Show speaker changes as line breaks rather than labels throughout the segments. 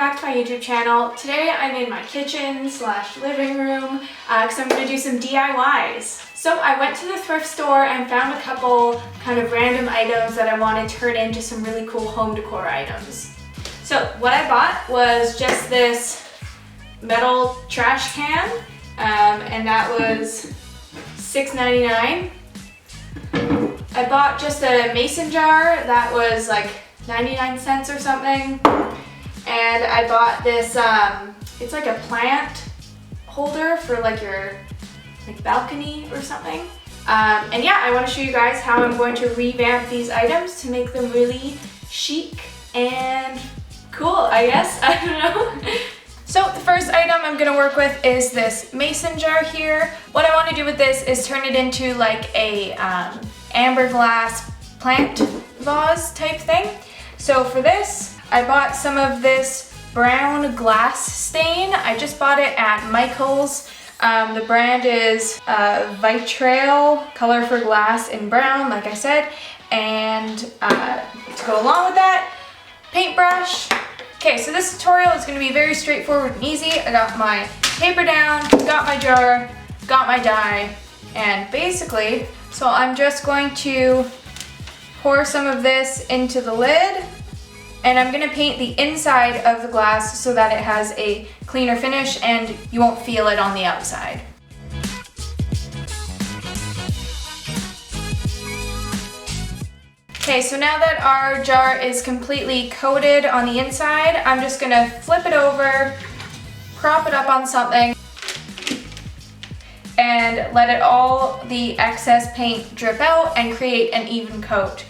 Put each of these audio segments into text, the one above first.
back to my YouTube channel. Today I'm in my kitchen slash living room because I'm going to do some DIYs. So I went to the thrift store and found a couple kind of random items that I want to turn into some really cool home decor items. So what I bought was just this metal trash can and that was $6.99. I bought just a mason jar that was like 99 cents or something, and I bought this it's like a plant holder for like your balcony or something, and yeah, I want to show you guys how I'm going to revamp these items to make them really chic and cool, I guess. I don't know. So the first item I'm going to work with is this mason jar here. What I want to do with this is turn it into like a amber glass plant vase type thing. So for this, I bought some of this brown glass stain. I just bought it at Michael's. The brand is Vitrail, color for glass in brown, like I said. And to go along with that, paintbrush. Okay, so this tutorial is going to be very straightforward and easy. I got my paper down, got my jar, got my dye, and basically, so I'm just going to pour some of this into the lid, and I'm going to paint the inside of the glass so that it has a cleaner finish and you won't feel it on the outside. Okay, so now that our jar is completely coated on the inside, I'm just going to flip it over, prop it up on something, and let it all the excess paint drip out and create an even coat.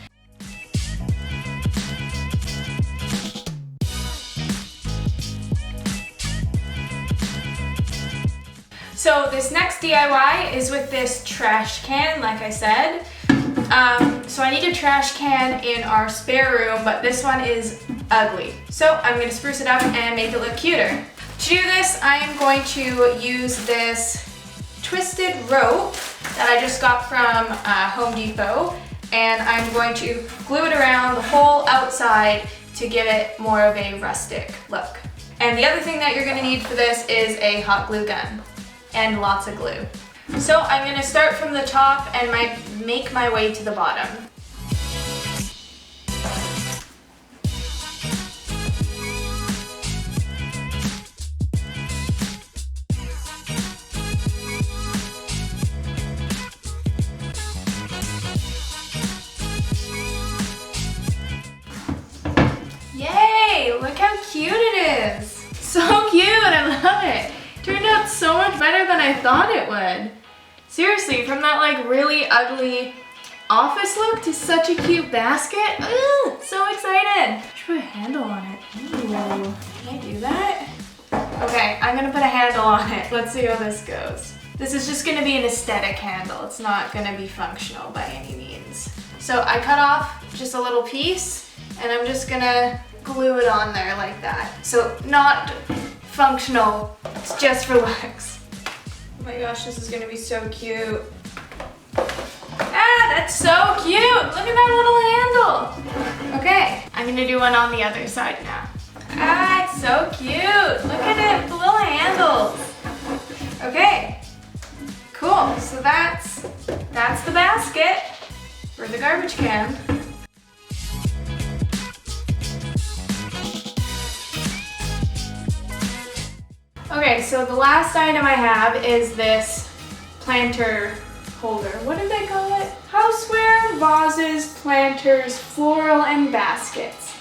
So this next DIY is with this trash can, like I said. So I need a trash can in our spare room, but this one is ugly. So I'm going to spruce it up and make it look cuter. To do this, I am going to use this twisted rope that I just got from Home Depot, and I'm going to glue it around the whole outside to give it more of a rustic look. And the other thing that you're going to need for this is a hot glue gun and lots of glue. So I'm going to start from the top and make my way to the bottom. Yay! Look how cute it is! So cute! I love it! Turned out so much better than I thought it would. Seriously, from that like really ugly office look to such a cute basket. Ooh, so excited. I should put a handle on it. Ooh, can I do that? Okay, I'm gonna put a handle on it. Let's see how this goes. This is just gonna be an aesthetic handle. It's not gonna be functional by any means. So I cut off just a little piece and I'm just gonna glue it on there like that. So not functional, it's just for looks. Oh my gosh, this is gonna be so cute. Ah, that's so cute! Look at that little handle! Okay, I'm gonna do one on the other side now. Ah, it's so cute! Look at it, the little handles. Okay, cool. So that's the basket for the garbage can. Okay, so the last item I have is this planter holder. What did they call it? Houseware, vases, planters, floral, and baskets.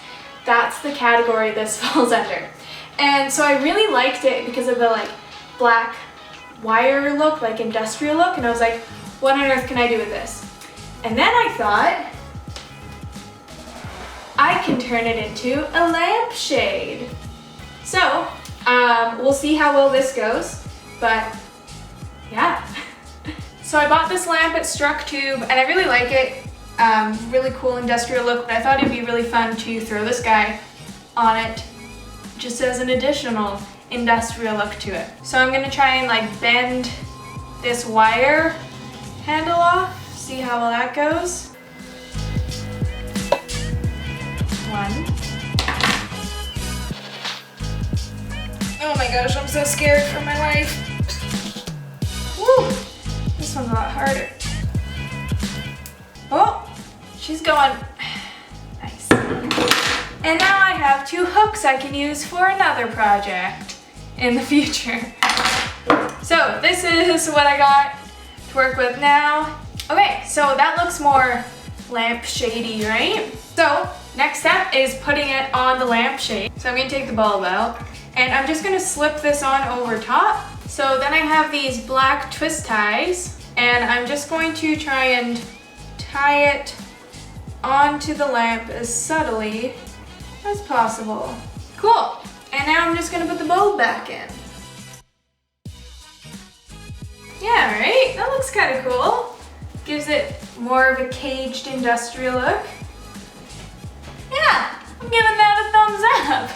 That's the category this falls under. And so I really liked it because of the like black wire look, like industrial look, and I was like, what on earth can I do with this? And then I thought, I can turn it into a lampshade. So, we'll see how well this goes, but yeah. So I bought this lamp at Struck Tube and I really like it. Really cool industrial look, but I thought it'd be really fun to throw this guy on it just as an additional industrial look to it. So I'm gonna try and like bend this wire handle off, see how well that goes. One. Oh my gosh, I'm so scared for my life. Woo! This one's a lot harder. Oh, she's going. Nice. And now I have 2 hooks I can use for another project in the future. So this is what I got to work with now. Okay, so that looks more lampshady, right? So next step is putting it on the lampshade. So I'm gonna take the bulb out and I'm just gonna slip this on over top. So then I have these black twist ties and I'm just going to try and tie it onto the lamp as subtly as possible. Cool, and now I'm just gonna put the bulb back in. Yeah, right? That looks kind of cool. Gives it more of a caged industrial look. Yeah, I'm giving that a thumbs up.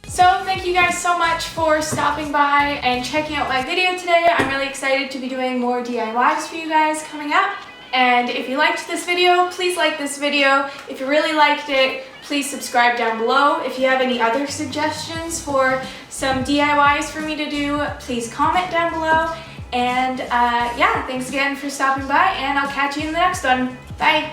So thank you guys so much for stopping by and checking out my video today. I'm really excited to be doing more DIYs for you guys coming up. And if you liked this video, please like this video. If you really liked it, please subscribe down below. If you have any other suggestions for some DIYs for me to do, please comment down below. And yeah, thanks again for stopping by, and I'll catch you in the next one. Bye.